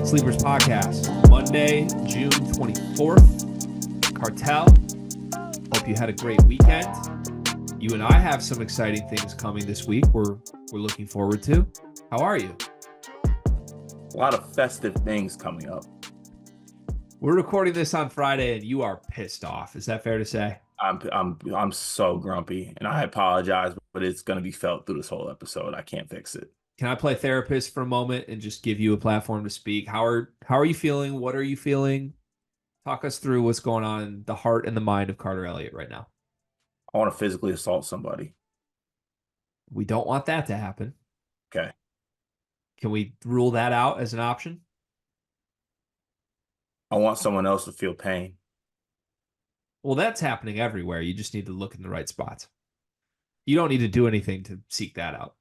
Sleepers Podcast, Monday, June 24th. Cartel, hope you had a great weekend. You and I have some exciting things coming this week we're looking forward to. How are you? A lot of festive things coming up. We're recording this on Friday and you are pissed off. Is that fair to say? I'm so grumpy and I apologize, but it's going to be felt through this whole episode. I can't fix it. Can I play therapist for a moment and just give you a platform to speak? How are you feeling? What are you feeling? Talk us through what's going on in the heart and the mind of Carter Elliott right now. I want to physically assault somebody. We don't want that to happen. Okay. Can we rule that out as an option? I want someone else to feel pain. Well, that's happening everywhere. You just need to look in the right spots. You don't need to do anything to seek that out.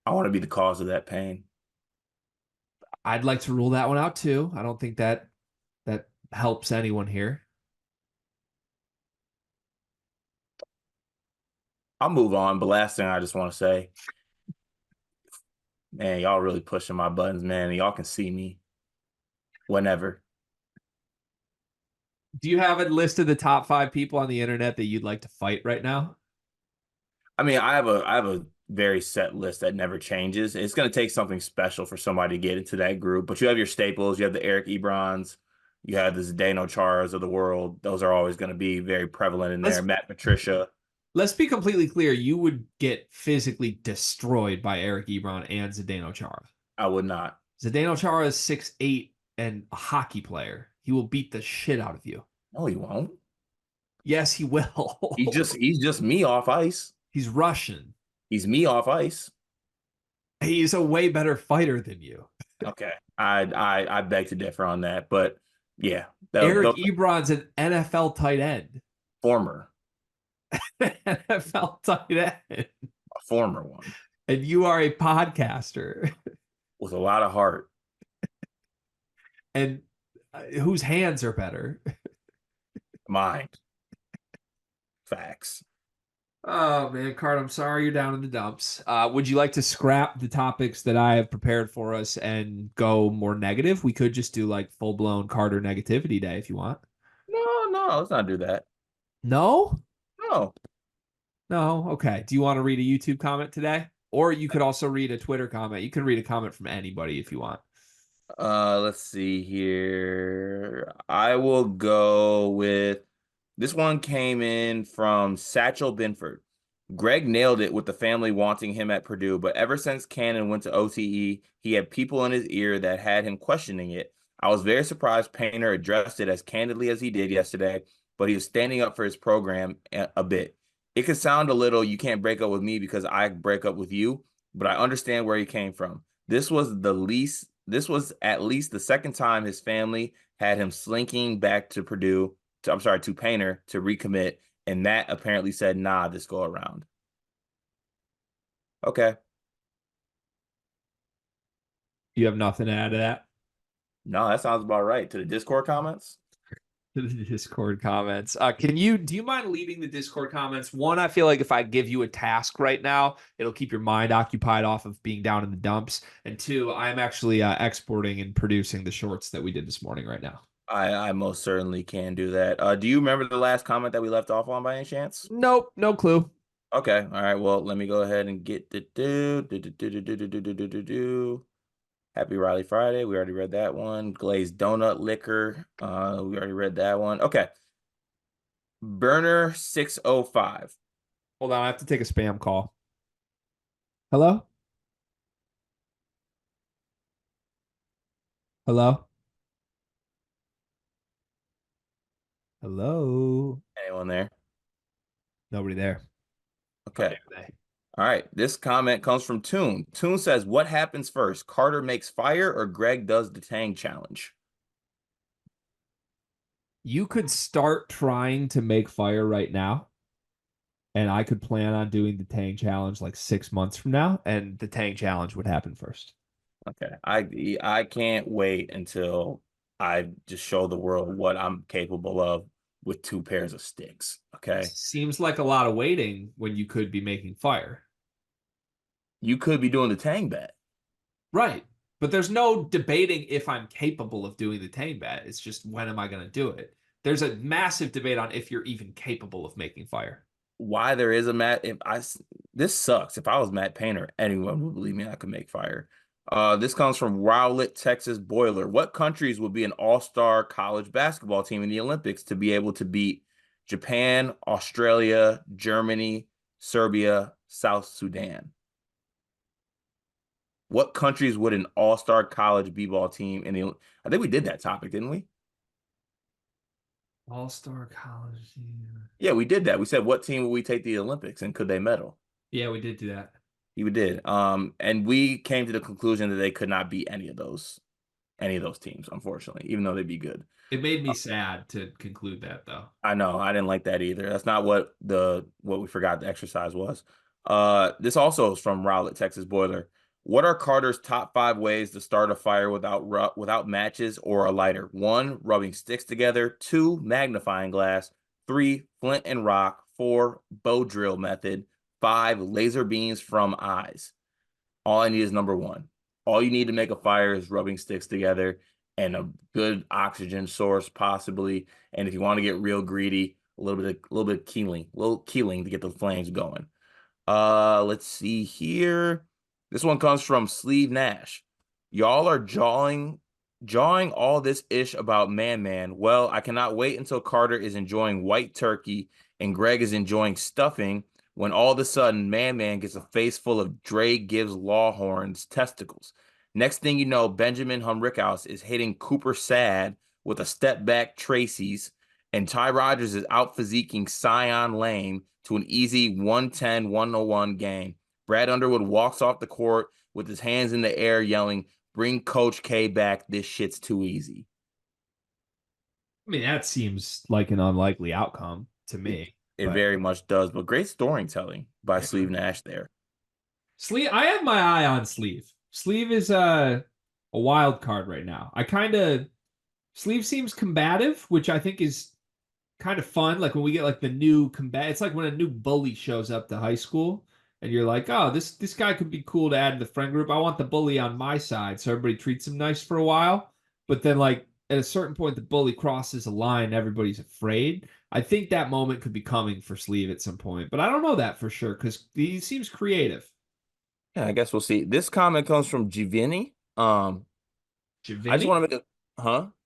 I want to be the cause of that pain. I'd like to rule that one out too. I don't think that helps anyone here. I'll move on, but last thing I just want to say, man, y'all really pushing my buttons, man. Y'all can see me whenever. Do you have a list of the top 5 people on the internet that you'd like to fight right now? I mean, I have a very set list that never changes. It's going to take something special for somebody to get into that group, but you have your staples. You have the Eric Ebrons. You have the Zdeno Charas of the world. Those are always going to be very prevalent in there. Matt Patricia. Let's be completely clear. You would get physically destroyed by Eric Ebron and Zdeno Chara. I would not. Zdeno Chara is 6'8" and a hockey player. He will beat the shit out of you. No, he won't. Yes, he will. He's just me off ice. He's Russian. He's me off ice. He's a way better fighter than you. Okay. I beg to differ on that, but yeah. Eric Ebron's an NFL tight end. Former. NFL tight end. A former one. And you are a podcaster. With a lot of heart. And whose hands are better? Mine. Facts. Oh, man, Cart, I'm sorry you're down in the dumps. Would you like to scrap the topics that I have prepared for us and go more negative? We could just do like full-blown Carter negativity day if you want. No, let's not do that. No? No. No? Okay. Do you want to read a YouTube comment today? Or you could also read a Twitter comment. You can read a comment from anybody if you want. Let's see here. I will go with this one came in from Satchel Binford. Greg nailed it with the family wanting him at Purdue, but ever since Cannon went to OTE, he had people in his ear that had him questioning it. I was very surprised Painter addressed it as candidly as he did yesterday, but he was standing up for his program a bit. It could sound a little, you can't break up with me because I break up with you, but I understand where he came from. This was at least the second time his family had him slinking back to Purdue, to Painter to recommit, and Matt apparently said, nah, this go around. Okay. You have nothing to add to that? No, that sounds about right. To the Discord comments? To the Discord comments. Do you mind leading the Discord comments? One, I feel like if I give you a task right now, it'll keep your mind occupied off of being down in the dumps. And 2, I'm actually exporting and producing the shorts that we did this morning right now. I most certainly can do that. Do you remember the last comment that we left off on by any chance? Nope, no clue. Okay, all right. Well, let me go ahead and get the Happy Riley Friday. We already read that one. Glazed Donut Liquor. We already read that one. Okay. Burner 605. Hold on, I have to take a spam call. Hello? Hello? Hello? Anyone there? Nobody there. Okay. All right. This comment comes from Toon. Toon says, what happens first? Carter makes fire or Greg does the Tang challenge? You could start trying to make fire right now. And I could plan on doing the Tang challenge like 6 months from now. And the Tang challenge would happen first. Okay. I can't wait until I just show the world what I'm capable of with two pairs of sticks. Okay. Seems like a lot of waiting when you could be making fire. You could be doing the tang bet. Right. But there's no debating if I'm capable of doing the tang bat. It's just when am I going to do it? There's a massive debate on if you're even capable of making fire. Why there is a Matt, this sucks. If I was Matt Painter, anyone would believe me I could make fire. This comes from Rowlett, Texas Boiler. What countries would be an all-star college basketball team in the Olympics to be able to beat Japan, Australia, Germany, Serbia, South Sudan? What countries would an all-star college b-ball team in the? I think we did that topic, didn't we? All-star college team. Yeah, we did that. We said what team would we take to the Olympics and could they medal? Yeah, we did do that. We did. And we came to the conclusion that they could not beat any of those teams, unfortunately, even though they'd be good. It made me sad to conclude that, though. I know, I didn't like that either. That's not what we forgot the exercise was. This also is from Rowlett, Texas Boiler. What are Carter's top 5 ways to start a fire without matches or a lighter? 1, rubbing sticks together. 2, magnifying glass. 3, flint and rock. 4, bow drill method. 5, laser beams from eyes. All I need is number 1. All you need to make a fire is rubbing sticks together and a good oxygen source, possibly. And if you want to get real greedy, a little bit of keeling to get the flames going. Let's see here. This one comes from Sleeve Nash. Y'all are jawing all this ish about Man. Well, I cannot wait until Carter is enjoying white turkey and Greg is enjoying stuffing when all of a sudden Man gets a face full of Dre Gibbs Lawhorn's testicles. Next thing you know, Benjamin Humrickhouse is hitting Cooper Sad with a step back Tracy's, and Ty Rodgers is out physiquing Sion Lame to an easy 110-101 game. Brad Underwood walks off the court with his hands in the air yelling, "Bring Coach K back. This shit's too easy." I mean, that seems like an unlikely outcome to me. It But very much does, but great storytelling by Sleeve Nash there. Sleeve, I have my eye on Sleeve. Sleeve is a wild card right now. Sleeve seems combative, which I think is kind of fun. Like when we get like the new it's like when a new bully shows up to high school and you're like, oh, this guy could be cool to add to the friend group. I want the bully on my side, so everybody treats him nice for a while. But then like at a certain point, the bully crosses a line, everybody's afraid. I think that moment could be coming for Sleeve at some point, but I don't know that for sure because he seems creative. Yeah, I guess we'll see. This comment comes from Giovanni. I just Giovanni? want to make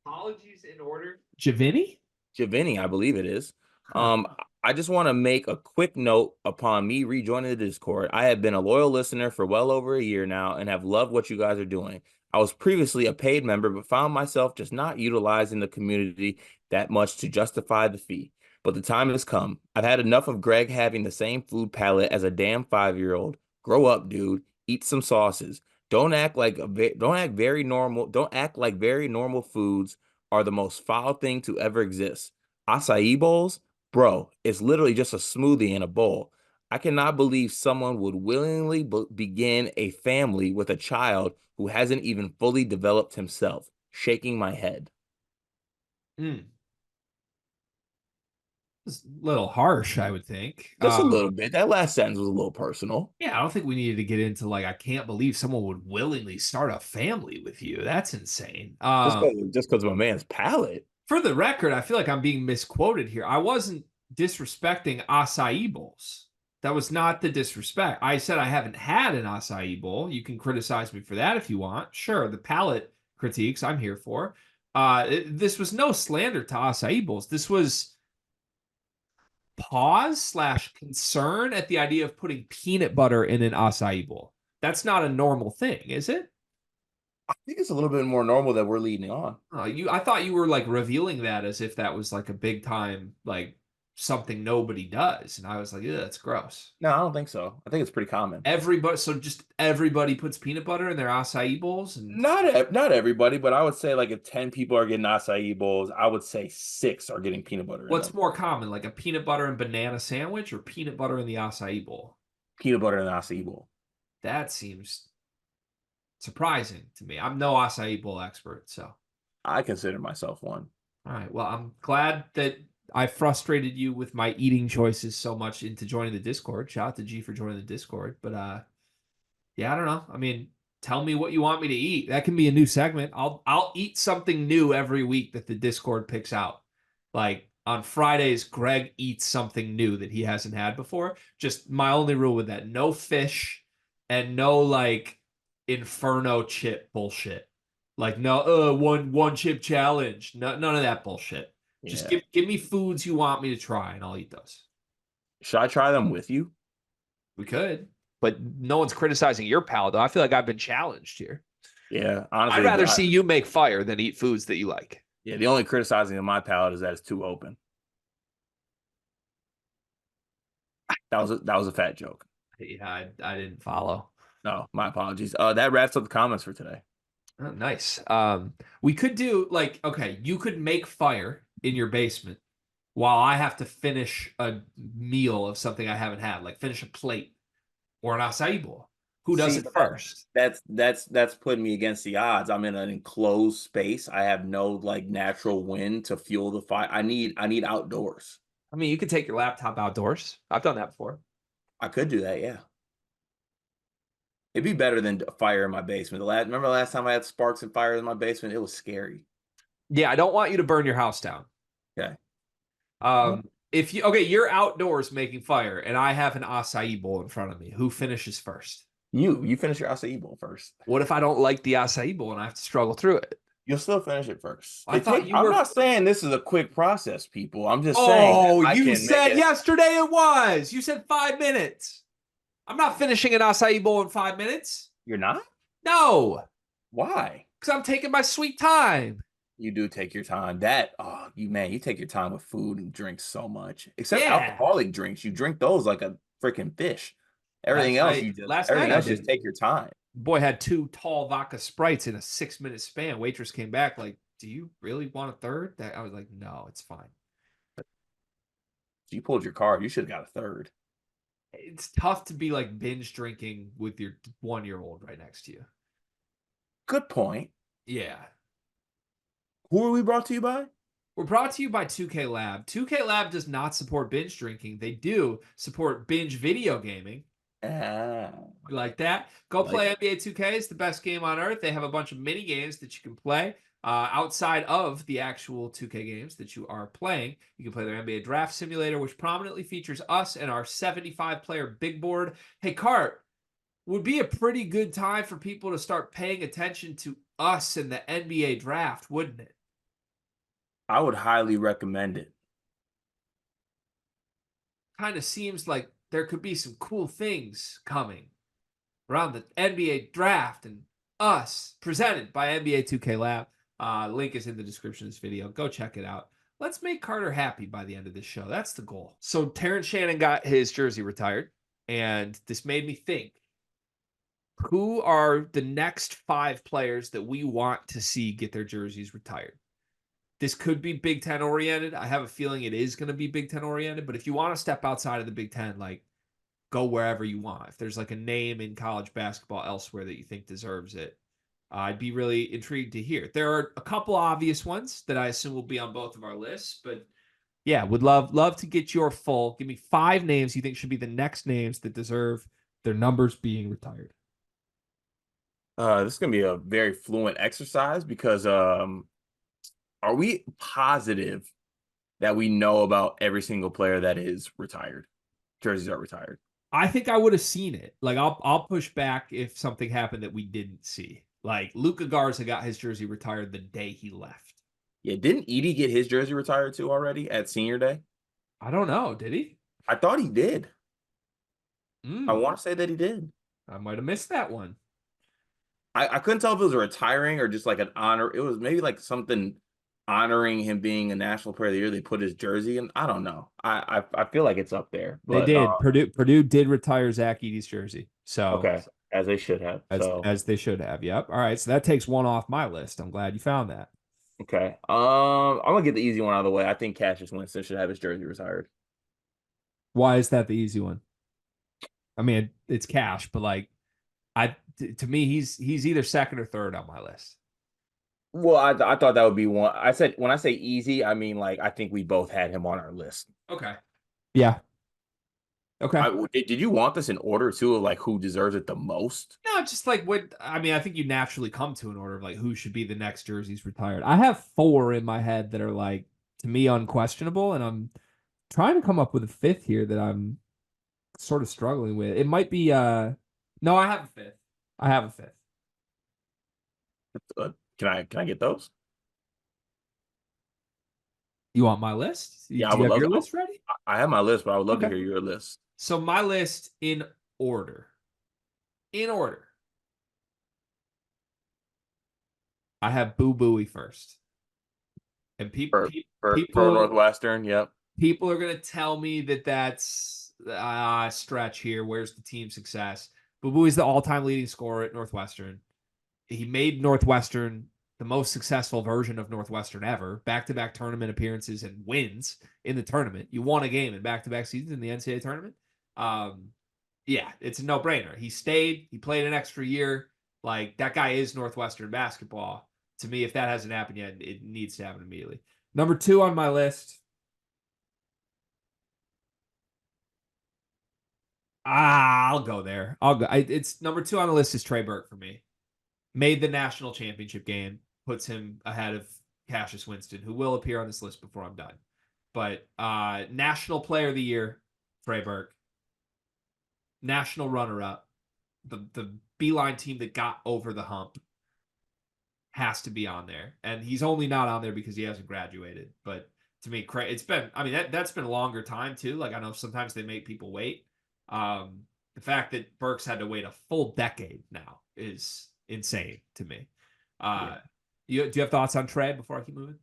Apologies in order. Giovanni? Giovanni, I believe it is. Huh. I just want to make a quick note upon me rejoining the Discord. I have been a loyal listener for well over a year now and have loved what you guys are doing. I was previously a paid member, but found myself just not utilizing the community that much to justify the fee. But the time has come. I've had enough of Greg having the same food palette as a damn 5-year-old. Grow up, dude. Eat some sauces. Don't act like very normal foods are the most foul thing to ever exist. Acai bowls, bro, it's literally just a smoothie in a bowl. I cannot believe someone would willingly begin a family with a child who hasn't even fully developed himself. Shaking my head. Mm. It's a little harsh, I would think. Just a little bit. That last sentence was a little personal. Yeah, I don't think we needed to get into like I can't believe someone would willingly start a family with you. That's insane. Just because of my man's palate. For the record, I feel like I'm being misquoted here. I wasn't disrespecting acai bowls. That was not the disrespect. I said I haven't had an acai bowl. You can criticize me for that if you want. Sure, the palate critiques I'm here for. This was no slander to acai bowls. This was pause/concern at the idea of putting peanut butter in an acai bowl. That's not a normal thing, is it? I think it's a little bit more normal that we're leading on. I thought you were like revealing that as if that was like a big time, like something nobody does. And I was like, yeah, that's gross. No, I don't think so. I think it's pretty common. Just everybody puts peanut butter in their acai bowls and Not everybody, but I would say like if 10 people are getting acai bowls, I would say 6 are getting peanut butter in what's them. more common, like a peanut butter and banana sandwich or peanut butter in the acai bowl? Peanut butter in the acai bowl. That seems surprising to me. I'm no acai bowl expert, so I consider myself one. all right. Well, I'm glad that I frustrated you with my eating choices so much into joining the Discord. Shout out to G for joining the Discord. But yeah, I don't know. I mean, tell me what you want me to eat. That can be a new segment. I'll eat something new every week that the Discord picks out. Like on Fridays, Greg eats something new that he hasn't had before. Just my only rule with that: no fish and no like Inferno chip bullshit. Like no one chip challenge. No, none of that bullshit. Just Yeah. give me foods you want me to try and I'll eat those. Should I try them with you? We could, but no one's criticizing your palate though. I feel like I've been challenged here. Yeah, I'd honestly, rather see you make fire than eat foods that you like. yeah, the only criticizing of my palate is that it's too open. That was a fat joke. Yeah, I didn't follow. No, my apologies. That wraps up the comments for today. Oh, nice. We could do like, okay, you could make fire in your basement while I have to finish a meal of something I haven't had, like finish a plate or an acai bowl. Who does See, it but first? that's putting me against the odds. I'm in an enclosed space. I have no like natural wind to fuel the fire. I need outdoors. I mean, you could take your laptop outdoors. I've done that before. I could do that, yeah. It'd be better than a fire in my basement. Remember the last time I had sparks and fire in my basement? It was scary. Yeah, I don't want you to burn your house down. Okay. If you okay, you're outdoors making fire, and I have an acai bowl in front of me. Who finishes first? You finish your acai bowl first. What if I don't like the acai bowl and I have to struggle through it? You'll still finish it first. I thought you I'm were. not saying this is a quick process, people. I'm just saying that Oh, I you can make said it. yesterday it was. You said 5 minutes. I'm not finishing an acai bowl in 5 minutes. You're not? No, Why? because I'm taking my sweet time. You do take your time. You take your time with food and drinks so much. Except Yeah. alcoholic drinks. You drink those like a freaking fish. Everything else, Last everything night I else just did. take your time. Boy had 2 tall vodka sprites in a 6 minute span. Waitress came back like, "Do you really want a third?" That I was like, "No, it's fine." You pulled your card. You should have got a third. It's tough to be like binge drinking with your 1-year-old right next to you. Good point. Yeah. Who are we brought to you by? We're brought to you by 2K Lab. 2K Lab does not support binge drinking. They do support binge video gaming. Ah, You like that? Go like play it. NBA 2K. It's the best game on earth. They have a bunch of mini games that you can play outside of the actual 2K games that you are playing. You can play their NBA Draft Simulator, which prominently features us and our 75-player big board. Hey, Cart, would be a pretty good time for people to start paying attention to us in the NBA Draft, wouldn't it? I would highly recommend it. Kind of seems like there could be some cool things coming around the NBA Draft and us, presented by NBA 2K Lab. Link is in the description of this video. Go check it out. Let's make Carter happy by the end of this show. That's the goal. So Terrence Shannon got his jersey retired, and this made me think, who are the next 5 players that we want to see get their jerseys retired? This could be Big Ten oriented. I have a feeling it is going to be Big Ten oriented, but if you want to step outside of the Big Ten, like, go wherever you want. If there's like a name in college basketball elsewhere that you think deserves it, I'd be really intrigued to hear. There are a couple obvious ones that I assume will be on both of our lists, but yeah, would love to get your full. Give me 5 names you think should be the next names that deserve their numbers being retired. This is gonna be a very fluent exercise because are we positive that we know about every single player that is retired? Jerseys are retired. I think I would have seen it. Like I'll push back if something happened that we didn't see. Like Luka Garza got his jersey retired the day he left. Yeah, didn't Edie get his jersey retired too already at senior day? I don't know. Did he? I thought he did. I Mm, want to say that he did. I might have missed that one. I couldn't tell if it was a retiring or just like an honor. It was maybe like something honoring him being a national player of the year. They put his jersey in. I don't know. I feel like it's up there. They But did. Purdue did retire Zach Edey's jersry. So okay, as they should have. as they should have. Yep. All right. So that takes one off my list. I'm glad you found that. Okay. I'm gonna get the easy one out of the way. I think Cassius Winston should have his jersey retired. Why is that the easy one? I mean, it's Cash, but like to me, he's either second or third on my list. Well, I thought that would be one. I said when I say easy, I mean like I think we both had him on our list. Okay. Yeah. Okay. Did you want this in order too of like who deserves it the most? No, just like what I mean, I think you naturally come to an order of like who should be the next jerseys retired. I have four in my head that are like to me unquestionable, and I'm trying to come up with a fifth here that I'm sort of struggling with. It might be no, I have a fifth. I have a fifth. Can I get those? You want my list? Yeah, I Do you would have love your to. list ready? I have my list, but I would love to Okay. hear your list. So my list in order. In order. I have Boo Booey first. And For Northwestern, yep. people are going to tell me that that's a stretch here. Where's the team success? Boo Booey's the all-time leading scorer at Northwestern. He made Northwestern the most successful version of Northwestern ever. Back-to-back tournament appearances and wins in the tournament. You won a game in back-to-back seasons in the NCAA tournament. Yeah, it's a no-brainer. He stayed. He played an extra year. Like, that guy is Northwestern basketball. To me, if that hasn't happened yet, it needs to happen immediately. Number 2 on my list. I'll go there. I'll go. It's number 2 on the list is Trey Burke for me. Made the national championship game, puts him ahead of Cassius Winston, who will appear on this list before I'm done. But national player of the year, Trey Burke. National runner-up. The Beeline team that got over the hump has to be on there. And he's only not on there because he hasn't graduated. But to me, it's been, I mean, that's been a longer time too. Like I know sometimes they make people wait. The fact that Burks had to wait a full decade now is insane to me. Yeah. Do you have thoughts on Trey before I keep moving?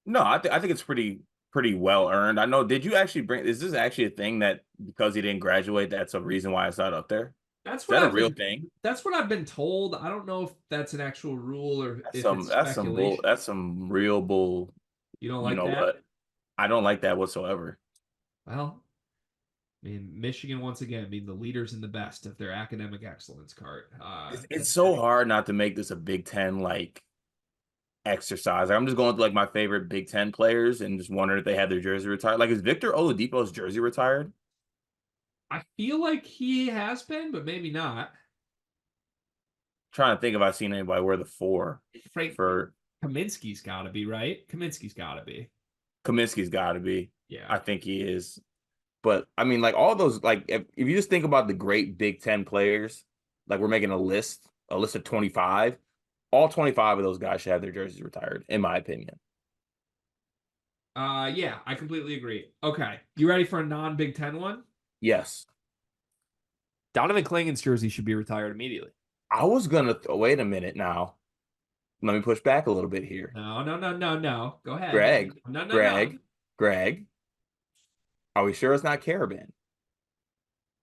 No, I think it's pretty well earned. I know. Did you actually bring? Is this actually a thing that because he didn't graduate, that's a reason why it's not up there? That's Is what that a I've real been. thing? That's what I've been told. I don't know if that's an actual rule or That's if some it's that's some bull. speculation. That's some real bull. You don't You like know that? what? I don't like that whatsoever. Well, I mean, Michigan once again being the leaders in the best of their academic excellence card. It's so hard not to make this a Big Ten like exercise. Like, I'm just going through like my favorite Big Ten players and just wondering if they had their jersey retired. Like, is Victor Oladipo's jersey retired? I feel like he has been, but maybe not. Trying to think if I've seen anybody wear the 4 Frank for Kaminsky's got to be right. Kaminsky's got to be. Kaminsky's got to be. Yeah. I think he is. But I mean, like all those, like if you just think about the great Big Ten players, like we're making a list of 25. All 25 of those guys should have their jerseys retired, in my opinion. Yeah, I completely agree. Okay, you ready for a non-Big Ten one? Yes. Donovan Clingan's jersey should be retired immediately. I was gonna wait a minute now. Let me push back a little bit here. No, no, no, no, no. Go ahead. Greg, No, no, no. Greg, Greg. Are we sure it's not Caravan?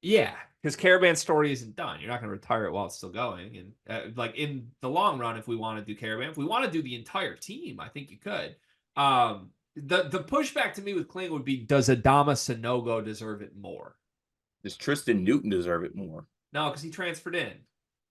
Yeah, because Caravan's story isn't done. You're not going to retire it while it's still going. And like in the long run, if we want to do Caravan, if we want to do the entire team, I think you could. The pushback to me with Kling would be, does Adama Sanogo deserve it more? Does Tristan Newton deserve it more? No, because he transferred in.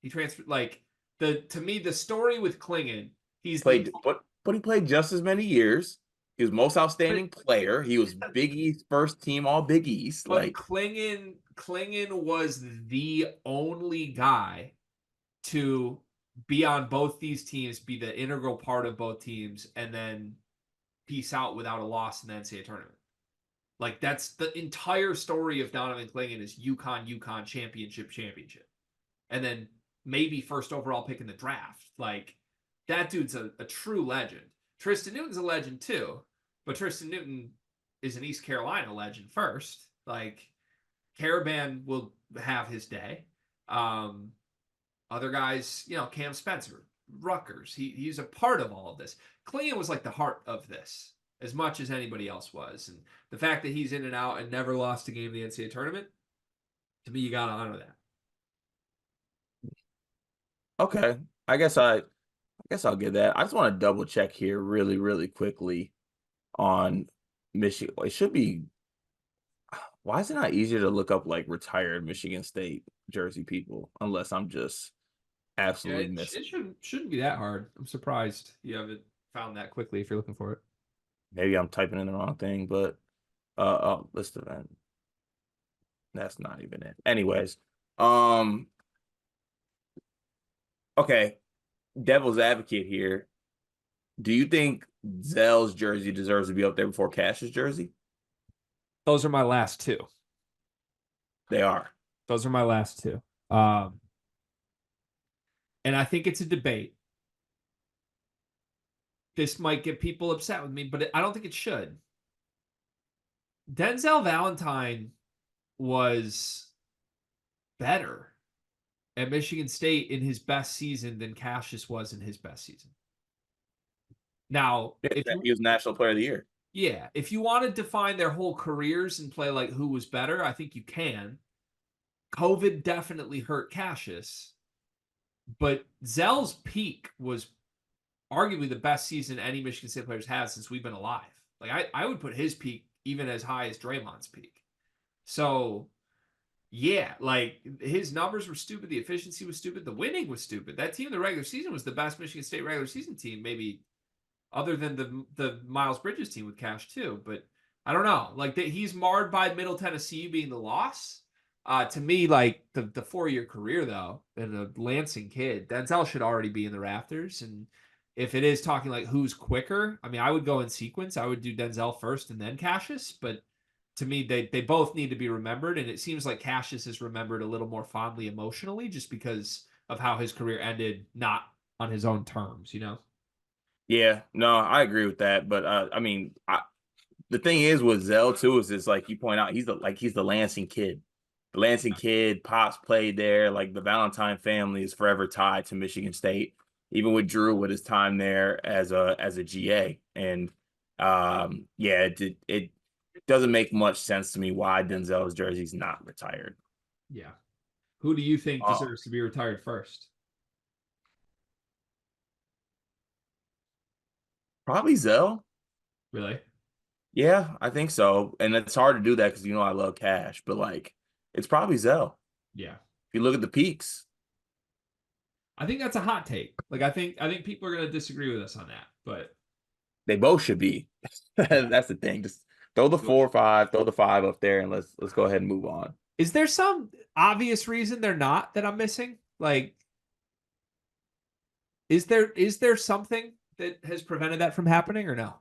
He transferred like to me the story with Klingon. He's Played, but he played just as many years. He was most outstanding player. He was Big East first team all Big East. But Like Klingon was the only guy to be on both these teams, be the integral part of both teams, and then peace out without a loss in the NCAA tournament. Like that's the entire story of Donovan Clingan is UConn championship, and then maybe first overall pick in the draft. Like that dude's a true legend. Tristan Newton's a legend too, but Tristan Newton is an East Carolina legend first. Like Caravan will have his day. Other guys, Cam Spencer, Rutgers, he's a part of all of this. Clingan was like the heart of this as much as anybody else was. And the fact that he's in and out and never lost a game in the NCAA tournament, to me, you got to honor that. okay, I guess I'll get that. I just want to double check here really, really quickly on Michigan. It should be. Why is it not easier to look up like retired Michigan State jersey people? Unless I'm just Yeah, absolutely it missing. shouldn't be that hard. I'm surprised you have it found that quickly if you're looking for it. Maybe I'm typing in the wrong thing, but list event. That's not even it. Anyways, um, okay, devil's advocate here. Do you think Zell's jersey deserves to be up there before Cash's jersey? Those are my last two. They are. Those are my last two. Um, and I think it's a debate. This might get people upset with me, but I don't think it should. Denzel Valentine was better at Michigan State in his best season than Cassius was in his best season. Now, He was National Player of the Year. Yeah, if you want to define their whole careers and play like who was better, I think you can. COVID definitely hurt Cassius, but Zell's peak was arguably the best season any Michigan State players had since we've been alive. Like I would put his peak even as high as Draymond's peak. So yeah, like his numbers were stupid, the efficiency was stupid, the winning was stupid. That team in the regular season was the best Michigan State regular season team, maybe other than the Miles Bridges team with Cash too. But I don't know. Like he's marred by Middle Tennessee being the loss. To me, like the 4-year career though, and the Lansing kid, Denzel should already be in the Rafters. And if it is talking like who's quicker, I mean, I would go in sequence. I would do Denzel first and then Cassius. But to me, they both need to be remembered. And it seems like Cassius is remembered a little more fondly emotionally just because of how his career ended, not on his own terms, you know? Yeah, no, I agree with that. But I mean, the thing is with Zell too is it's like you point out, he's the Lansing kid. The Lansing kid, Pops played there. Like the Valentine family is forever tied to Michigan State, even with Drew with his time there as a GA. And yeah, it doesn't make much sense to me why Denzel's jersey's not retired. Yeah. Who do you think Uh, deserves to be retired first? Probably Zell. Really? Yeah, I think so. And it's hard to do that because I love Cash, but like it's probably Zell. Yeah. If you look at the peaks, I think that's a hot take. Like I think people are going to disagree with us on that, but they both should be. yeah. That's the thing. Just throw the 4 or 5, throw the 5 up there, and let's go ahead and move on. Is there some obvious reason they're not that I'm missing? Like is there something that has prevented that from happening or no?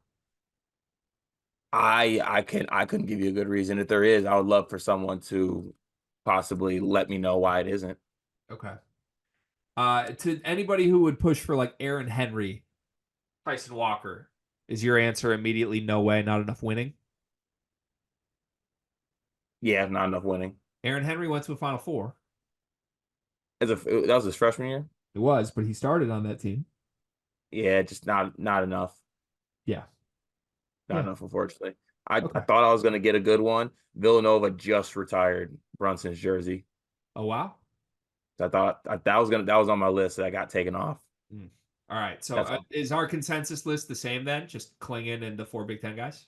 I couldn't give you a good reason. If there is, I would love for someone to possibly let me know why it isn't. Okay. To anybody who would push for like Aaron Henry, Tyson Walker, is your answer immediately no way, not enough winning? Yeah, not enough winning. Aaron Henry went to a Final Four. That was his freshman year. It was, but he started on that team. Yeah, just not enough. Yeah. Not Yeah. enough, unfortunately. I Okay. thought I was gonna get a good one. Villanova just retired Brunson's jersey. Oh wow. I thought that was on my list that got taken off. Mm. All right. So That's all. is our consensus list the same then? Just Klingon and the 4 Big Ten guys?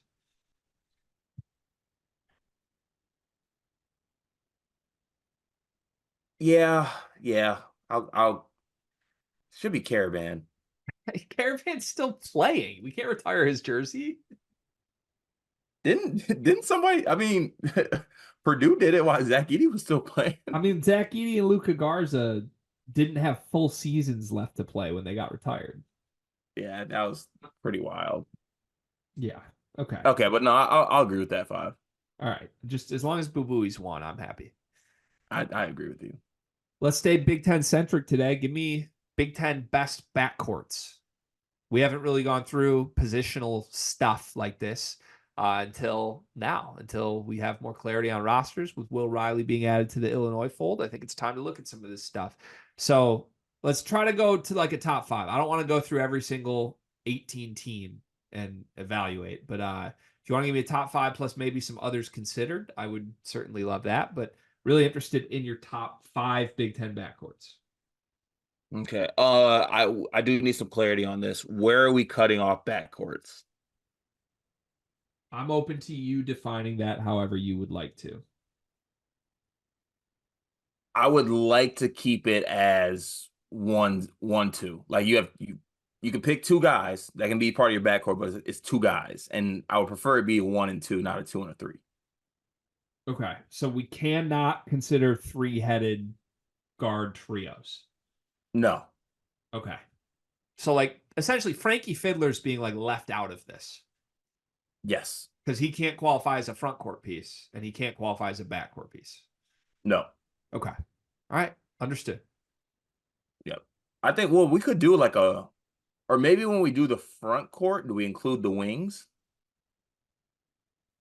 Yeah, yeah. I'll should be Caravan. Caravan's still playing. We can't retire his jersey. Didn't somebody? I mean, Purdue did it while Zach Edey was still playing. I mean, Zach Edey and Luka Garza didn't have full seasons left to play when they got retired. Yeah, that was pretty wild. Yeah. Okay. Okay, but no, I'll agree with that 5. All right. Just as long as Boo Booey's won, I'm happy. I agree with you. Let's stay Big Ten centric today. Give me Big Ten best backcourts. We haven't really gone through positional stuff like this until now, until we have more clarity on rosters with Will Riley being added to the Illinois fold. I think it's time to look at some of this stuff. So let's try to go to like a top 5. I don't want to go through every single 18 team and evaluate, but if you want to give me a top 5 plus maybe some others considered, I would certainly love that. But really interested in your top 5 Big Ten backcourts. Okay. I do need some clarity on this. Where are we cutting off backcourts? I'm open to you defining that however you would like to. I would like to keep it as 1-1-2. Like you You can pick two guys that can be part of your backcourt, but it's two guys, and I would prefer it be a 1 and 2, not a 2 and a 3. Okay. So we cannot consider three-headed guard trios. No. Okay. So like essentially Frankie Fiddler's being like left out of this Yes. because he can't qualify as a front court piece and he can't qualify as a backcourt piece. No. Okay. All right. Understood. Yep. I think we could do like or maybe when we do the front court, do we include the wings?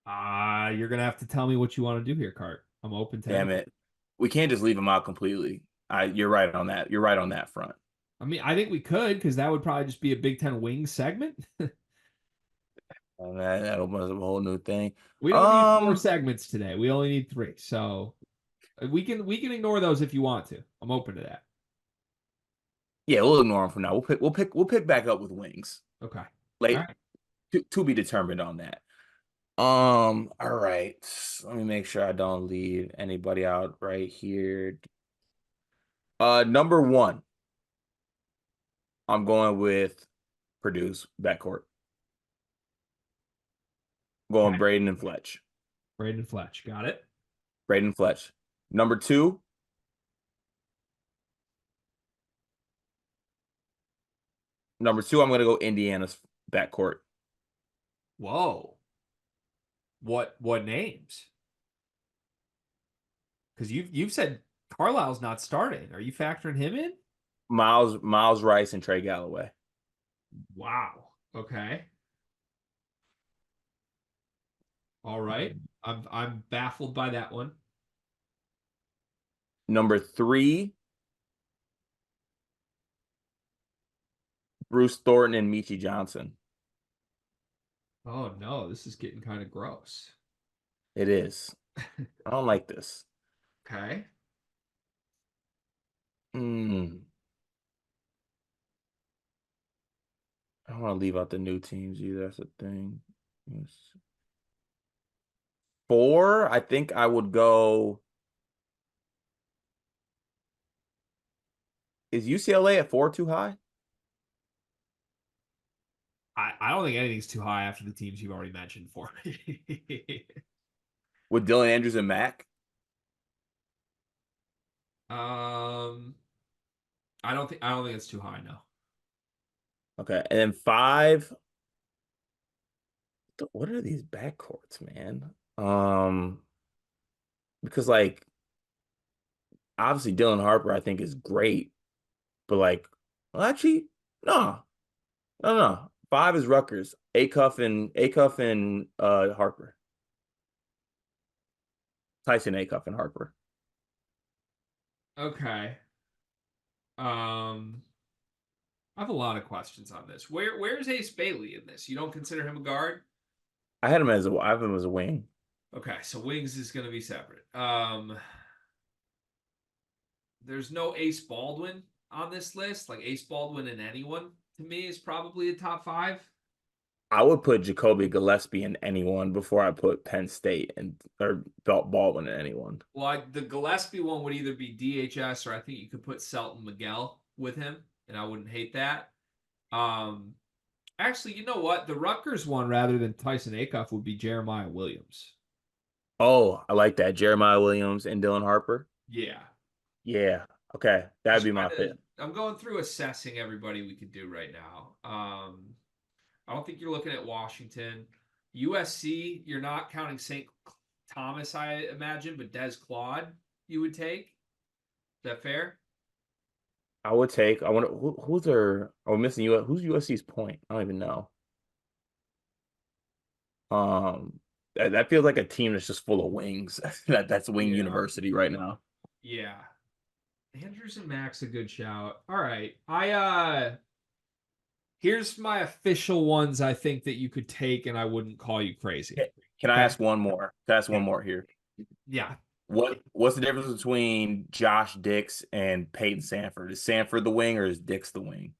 You're gonna have to tell me what you want to do here, Cart. I'm open to Damn anything. it. We can't just leave them out completely. You're right on that. You're right on that front. I mean, I think we could because that would probably just be a Big Ten wings segment. And that opens up a whole new thing. We don't need four segments today. We only need three. So we can ignore those if you want to. I'm open to that. Yeah, we'll ignore them for now. We'll pick back up with wings. Okay. Like All right. to be determined on that. All right. Let me make sure I don't leave anybody out right here. Number 1, I'm going with Purdue's backcourt. Going Okay. Braden and Fletch. Braden Fletch. Got it. Braden Fletch. Number 2, I'm going to go Indiana's backcourt. Whoa. What names? Because you've said Carlisle's not starting. Are you factoring him in? Miles Rice and Trey Galloway. Wow. Okay. All right. I'm baffled by that one. Number 3, Bruce Thornton and Michi Johnson. Oh no, this is getting kind of gross. It is. I don't like this. Okay. I don't want to leave out the new teams either. That's the thing. Yes. 4, I think I would go. Is UCLA at 4 too high? I don't think anything's too high after the teams you've already mentioned for me. With Dylan Andrews and Mac? I don't think it's too high, no. Okay. And then 5. What are these backcourts, man? Because like obviously Dylan Harper, I think is great, but like, well, actually, no. No. 5 is Rutgers. Acuff and Harper. Tyson Acuff and Harper. Okay. I have a lot of questions on this. Where's Ace Bailey in this? You don't consider him a guard? I have him as a wing. Okay, so wings is going to be separate. There's no Ace Baldwin on this list. Like Ace Baldwin and anyone to me is probably a top 5. I would put Jacoby Gillespie in anyone before I put Penn State or Baldwin in anyone. Well, the Gillespie one would either be DHS or I think you could put Selton Miguel with him, and I wouldn't hate that. Actually, you know what? The Rutgers one, rather than Tyson Acuff, would be Jeremiah Williams. Oh, I like that. Jeremiah Williams and Dylan Harper. Yeah. Yeah. Okay. That'd be my pick. I'm going through assessing everybody we could do right now. I don't think you're looking at Washington. USC, you're not counting St. Thomas, I imagine, but Des Claude you would take. Is that fair? I wonder who's their. Oh, missing you. Who's USC's point? I don't even know. That feels like a team that's just full of wings. That's Wing University right now. Yeah. Andrews and Max a good shout. All right. Here's my official ones I think that you could take and I wouldn't call you crazy. Can I ask one more? Can I ask one more here? Yeah. What's the difference between Josh Dix and Peyton Sanford? Is Sanford the wing or is Dix the wing?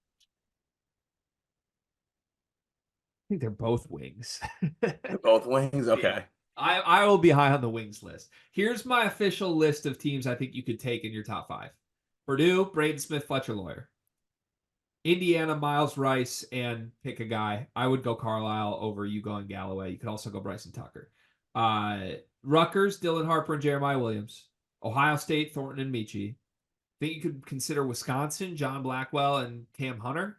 I think they're both wings. They're both wings? Okay. Yeah. I will be high on the wings list. Here's my official list of teams I think you could take in your top 5. Purdue, Braden Smith, Fletcher Lawyer. Indiana, Miles Rice, and pick a guy. I would go Carlisle over you going Galloway. You could also go Bryson Tucker. Rutgers, Dylan Harper and Jeremiah Williams. Ohio State, Thornton and Michie. I think you could consider Wisconsin, John Blackwell and Cam Hunter.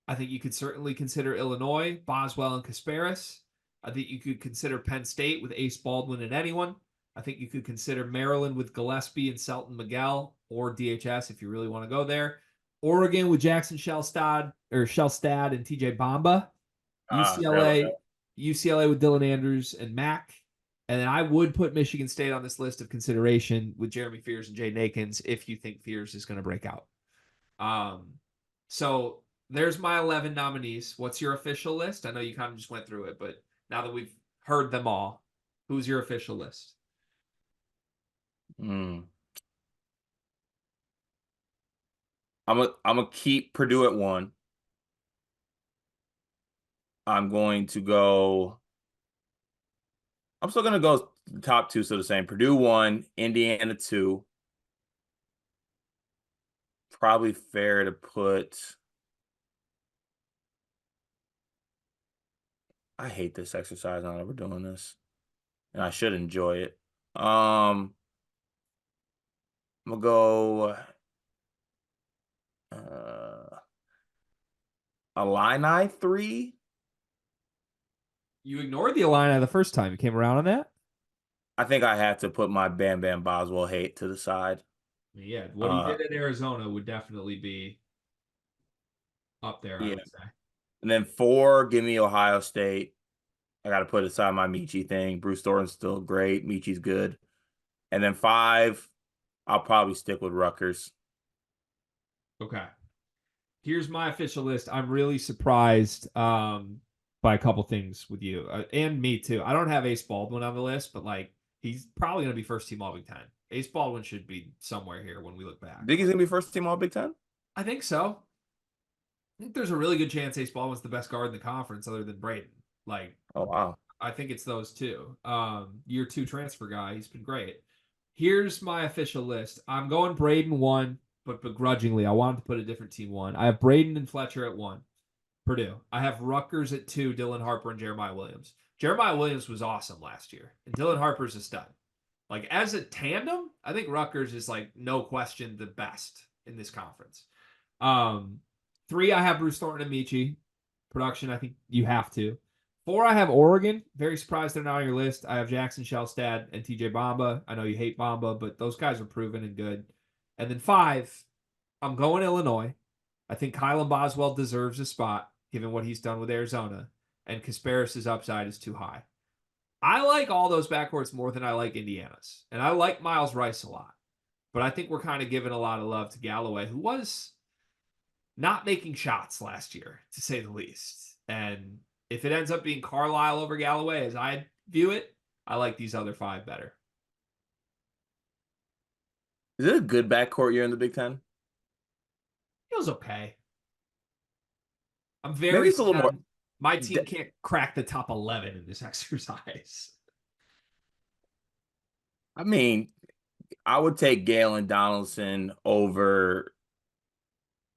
I think you could certainly consider Illinois, Boswell and Kasparis. I think you could consider Penn State with Ace Baldwin and anyone. I think you could consider Maryland with Gillespie and Selton Miguel, or DHS if you really want to go there. Oregon with Jackson Shellstad and TJ Bamba. There we UCLA, go. UCLA with Dylan Andrews and Mack. And then I would put Michigan State on this list of consideration with Jeremy Fears and Jay Nakins if you think Fears is going to break out. So there's my 11 nominees. What's your official list? I know you kind of just went through it, but now that we've heard them all, who's your official list? I'm gonna keep Purdue at 1. I'm still gonna go the top 2, so the same. Purdue 1, Indiana 2. Probably fair to put. I hate this exercise. I'm never doing this, and I should enjoy it. I'm gonna go Illini 3. You ignored the Illini the first time. You came around on that? I think I have to put my Bam Bam Boswell hate to the side. Yeah, what he did at Arizona would definitely be up there, I would say. And then 4, give me Ohio State. I got to put aside my Michie thing. Bruce Thornton's still great. Michie's good. And then 5, I'll probably stick with Rutgers. Okay. Here's my official list. I'm really surprised by a couple things with you and me too. I don't have Ace Baldwin on the list, but like he's probably going to be first team All Big Ten. Ace Baldwin should be somewhere here when we look back. Think he's going to be first team All Big Ten? I think so. I think there's a really good chance Ace Baldwin's the best guard in the conference other than Braden. Like, oh, wow. I think it's those two. Year 2 transfer guy. He's been great. Here's my official list. I'm going Braden 1, but begrudgingly, I wanted to put a different team 1. I have Braden and Fletcher at 1. Purdue. I have Rutgers at 2, Dylan Harper and Jeremiah Williams. Jeremiah Williams was awesome last year, and Dylan Harper's a stud. Like, as a tandem, I think Rutgers is, like, no question the best in this conference. 3, I have Bruce Thornton and Michie. Production, I think you have to. 4, I have Oregon. Very surprised they're not on your list. I have Jackson Shellstad and TJ Bamba. I know you hate Bamba, but those guys are proven and good. And then 5, I'm going Illinois. I think Kylan Boswell deserves a spot, given what he's done with Arizona. And Kasparis' upside is too high. I like all those backcourts more than I like Indiana's. And I like Miles Rice a lot. But I think we're kind of giving a lot of love to Galloway, who was not making shots last year, to say the least. And if it ends up being Carlisle over Galloway, as I view it, I like these other 5 better. Is it a good backcourt year in the Big Ten? Feels okay. I'm very sad. A little more. My team can't crack the top 11 in this exercise. I mean, I would take Galen Donaldson over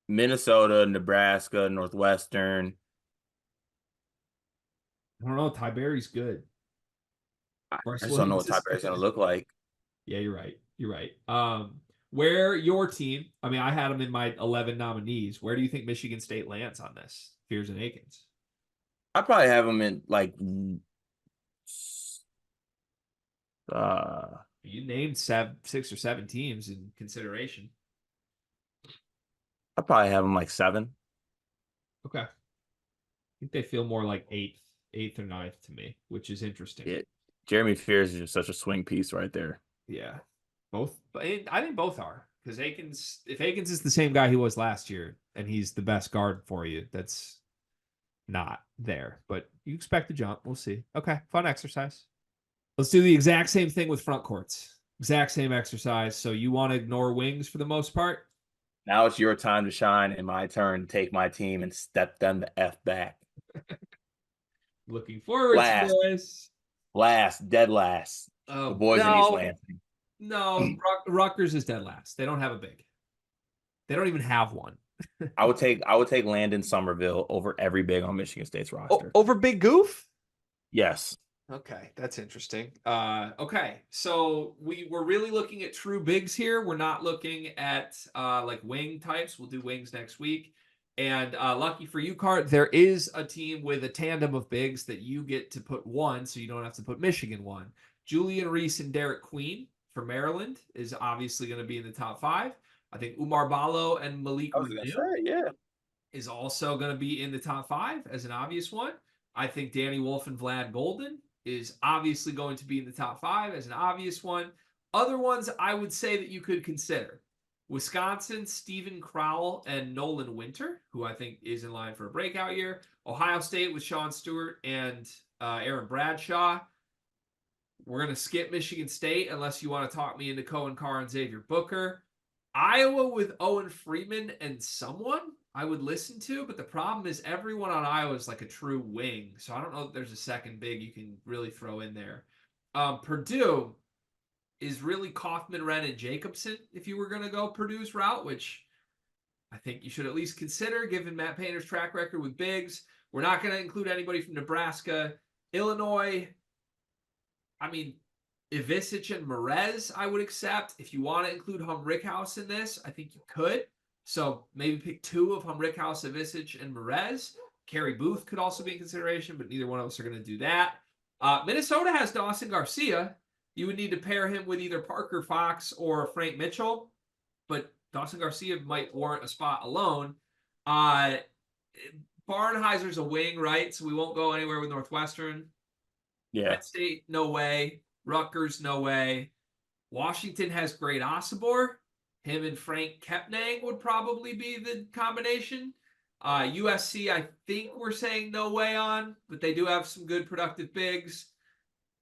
Minnesota, Nebraska, Northwestern. I don't know. Ty Berry's good. I just don't know what Ty Berry's going to look like. Yeah, you're right. You're right. Where your team, I mean, I had them in my 11 nominees. Where do you think Michigan State lands on this? Fears and Akins. I'd probably have them in like you named 6 or 7 teams in consideration. I'd probably have them like 7. Okay. I think they feel more like 8th or 9th to me, which is interesting. Yeah. Jeremy Fears is just such a swing piece right there. Yeah. Both. I think both are. Because if Akins is the same guy he was last year, and he's the best guard for you, that's not there. But you expect a jump. We'll see. Okay. Fun exercise. Let's do the exact same thing with front courts. Exact same exercise. So you want to ignore wings for the most part? Now it's your time to shine and my turn to take my team and step them the F back. Looking forward to this. Dead last. Oh, the boys in East Lansing. No, Rutgers is dead last. They don't have a big. They don't even have one. I would take Landon Somerville over every big on Michigan State's roster. Over Big Goof? Yes. Okay, that's interesting. Okay, so we're really looking at true bigs here. We're not looking at like wing types. We'll do wings next week. And lucky for you, Cart, there is a team with a tandem of bigs that you get to put one, so you don't have to put Michigan one. Julian Reese and Derek Queen for Maryland is obviously going to be in the top five. I think Umar Ballo and Malik I was gonna Renew say, yeah. is also going to be in the top five as an obvious one. I think Danny Wolf and Vlad Golden is obviously going to be in the top five as an obvious one. Other ones I would say that you could consider Wisconsin, Stephen Crowell and Nolan Winter, who I think is in line for a breakout year. Ohio State with Sean Stewart and Aaron Bradshaw. We're going to skip Michigan State unless you want to talk me into Cohen Carr and Xavier Booker. Iowa with Owen Freeman and someone I would listen to, but the problem is everyone on Iowa is like a true wing. So I don't know if there's a second big you can really throw in there. Purdue is really Kaufman, Wren, and Jacobson if you were going to go Purdue's route, which I think you should at least consider given Matt Painter's track record with bigs. We're not going to include anybody from Nebraska. Illinois, I mean, Ivisic and Merez, I would accept. If you want to include Rickhouse in this, I think you could. So maybe pick two of Rickhouse, Ivisic, and Merez. Kerry Booth could also be in consideration, but neither one of us are going to do that. Minnesota has Dawson Garcia. You would need to pair him with either Parker Fox or Frank Mitchell, but Dawson Garcia might warrant a spot alone. Barnheiser's a wing, right? So we won't go anywhere with Northwestern. Yeah. Penn State, no way. Rutgers, no way. Washington has Great Osibor. Him and Frank Kepnang would probably be the combination. USC, I think we're saying no way on, but they do have some good productive bigs.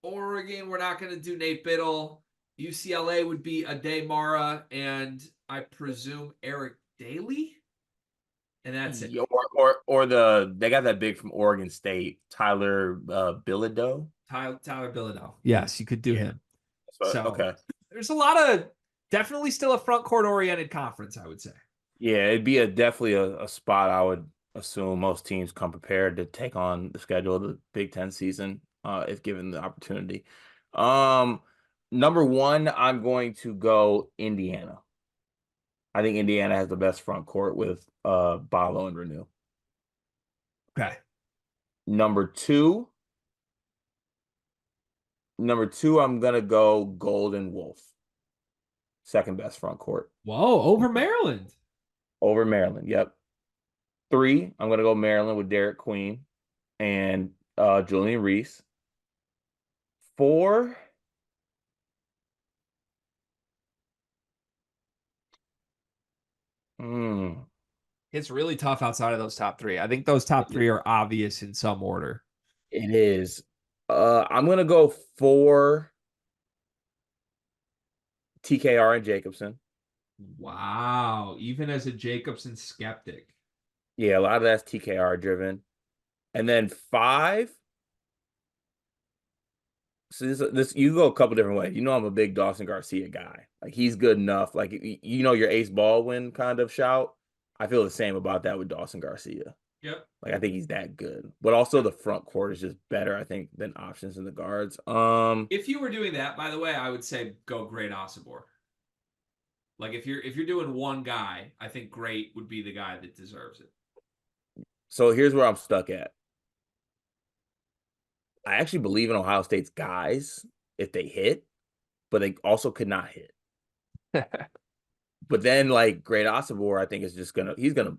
Oregon, we're not going to do Nate Biddle. UCLA would be Ade Mara and I presume Eric Daly. And that's it. Or they got that big from Oregon State, Tyler Bilodeau. Tyler Bilodeau. Yes, you could do him. So okay. There's a lot of definitely still a front court oriented conference, I would say. Yeah, it'd be definitely a spot I would assume most teams come prepared to take on the schedule of the Big Ten season, if given the opportunity. Number one, I'm going to go Indiana. I think Indiana has the best front court with Ballo and Renew. Okay. Number two, I'm gonna go Golden Wolf. Second best front court. Whoa, over Maryland. Over Maryland, yep. Three, I'm gonna go Maryland with Derek Queen and Julian Reese. Four, It's really tough outside of those top three. I think those top three are obvious in some order. it is. I'm gonna go for TKR and Jacobson. Wow. Even as a Jacobson skeptic. Yeah, a lot of that's TKR driven. And then five. So this you go a couple different ways. You know I'm a big Dawson Garcia guy. Like he's good enough. Like you know your Ace Baldwin kind of shout. I feel the same about that with Dawson Garcia. Yep. Like I think he's that good. But also the front court is just better, I think, than options in the guards. If you were doing that, by the way, I would say go Great Osibor. Like if you're doing one guy, I think Great would be the guy that deserves it. So here's where I'm stuck at. I actually believe in Ohio State's guys if they hit, but they also could not hit. But then like Great Osibor, I think is just he's gonna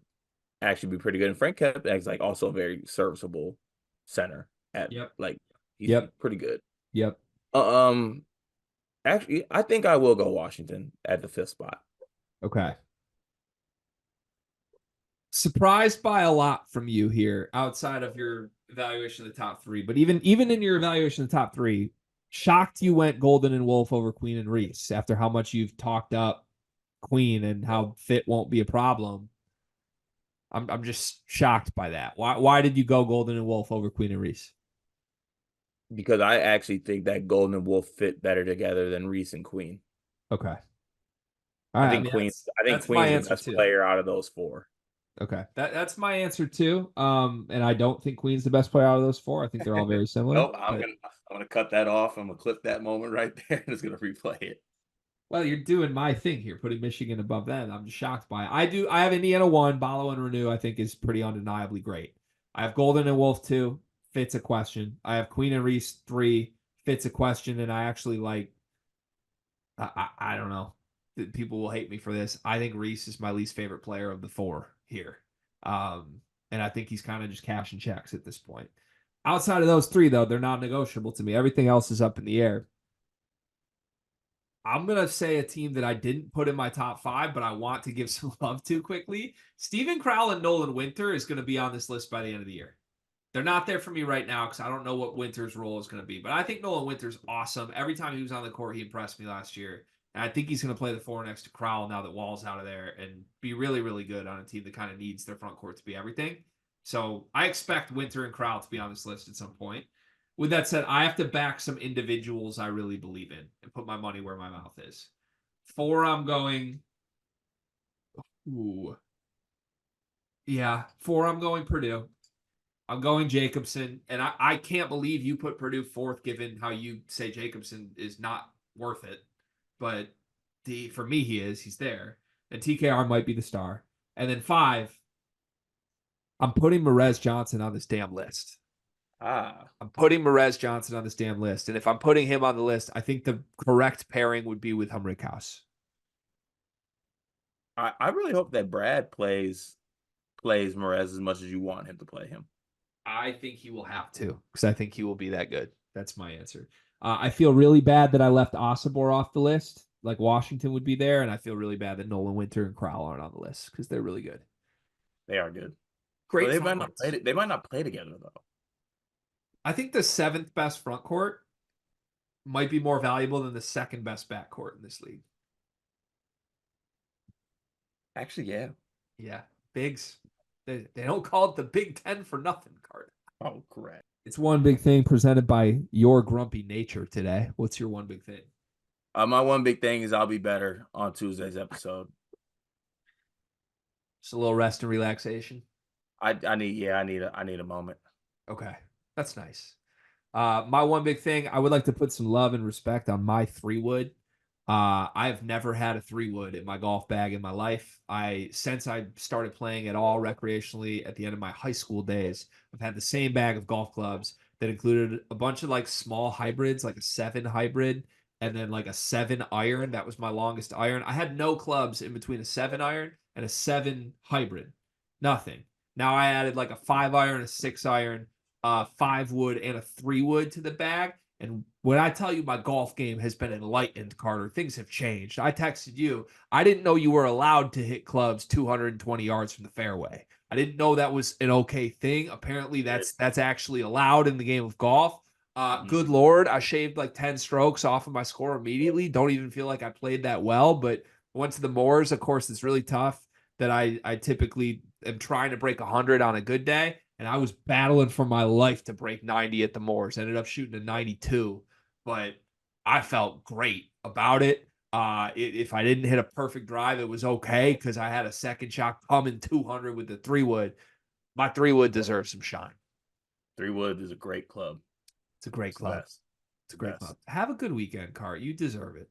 actually be pretty good. And Frank Kepnang's like also a very serviceable center at like he's pretty good. Yep. Actually, I think I will go Washington at the fifth spot. Okay. Surprised by a lot from you here outside of your evaluation of the top three, but even in your evaluation of the top three, shocked you went Golden and Wolf over Queen and Reese after how much you've talked up Queen and how fit won't be a problem. I'm just shocked by that. Why did you go Golden and Wolf over Queen and Reese? Because I actually think that Golden and Wolf fit better together than Reese and Queen. Okay. I think Queen's the best player out of those four. Okay. That's my answer too. And I don't think Queen's the best player out of those four. I think they're all very similar. Nope, I'm gonna cut that off. I'm gonna clip that moment right there and it's gonna replay it. Well, you're doing my thing here, putting Michigan above them. I'm just shocked by it. I have Indiana 1, Balo and Renew, I think is pretty undeniably great. I have Golden and Wolf 2, fits a question. I have Queen and Reese 3, fits a question, and I actually like I don't know. People will hate me for this. I think Reese is my least favorite player of the four here. And I think he's kind of just cashing checks at this point. Outside of those three, though, they're not negotiable to me. Everything else is up in the air. I'm going to say a team that I didn't put in my top 5, but I want to give some love to quickly. Steven Crowell and Nolan Winter is going to be on this list by the end of the year. They're not there for me right now because I don't know what Winter's role is going to be. But I think Nolan Winter's awesome. Every time he was on the court, he impressed me last year. And I think he's going to play the 4 next to Crowell now that Wall's out of there and be really, really good on a team that kind of needs their front court to be everything. So I expect Winter and Crowell to be on this list at some point. With that said, I have to back some individuals I really believe in and put my money where my mouth is. 4, I'm going. Ooh. Yeah, 4, I'm going Purdue. I'm going Jacobson, and I can't believe you put Purdue 4th, given how you say Jacobson is not worth it. But for me, he is. He's there. And TKR might be the star. And then 5, I'm putting Merez Johnson on this damn list. I'm putting Merez Johnson on this damn list. And if I'm putting him on the list, I think the correct pairing would be with Humrick House. I really hope that Brad plays Merez as much as you want him to play him. I think he will have to because I think he will be that good. That's my answer. I feel really bad that I left Osibor off the list. Like Washington would be there, and I feel really bad that Nolan Winter and Crowell aren't on the list because they're really good. They are good. Great. But they might not play together though. I think the 7th best front court might be more valuable than the 2nd best backcourt in this league. Actually, yeah. Yeah, bigs. They don't call it the Big Ten for nothing, Card. Oh, correct. It's one big thing presented by your grumpy nature today. What's your one big thing? My one big thing is I'll be better on Tuesday's episode. Just a little rest and relaxation. I need a moment. Okay, that's nice. My one big thing, I would like to put some love and respect on my 3-wood. I've never had a 3-wood in my golf bag in my life. Since I started playing at all recreationally at the end of my high school days, I've had the same bag of golf clubs that included a bunch of like small hybrids, like a 7 hybrid, and then like a 7 iron. That was my longest iron. I had no clubs in between a 7 iron and a 7 hybrid. Nothing. Now I added like a 5 iron, a 6 iron, 5-wood, and a 3-wood to the bag. And when I tell you my golf game has been enlightened, Carter, things have changed. I texted you. I didn't know you were allowed to hit clubs 220 yards from the fairway. I didn't know that was an okay thing. Apparently, that's actually allowed in the game of golf. Good Lord, I shaved like 10 strokes off of my score immediately. Don't even feel like I played that well, but went to the Moors. Of course, it's really tough that I typically am trying to break 100 on a good day. And I was battling for my life to break 90 at the Moors. Ended up shooting a 92, but I felt great about it. If I didn't hit a perfect drive, it was okay because I had a second shot coming 200 with the 3-wood. My 3-wood deserves some shine. 3-wood is a great club. It's a great club. It's a great club. Have a good weekend, Cart. You deserve it.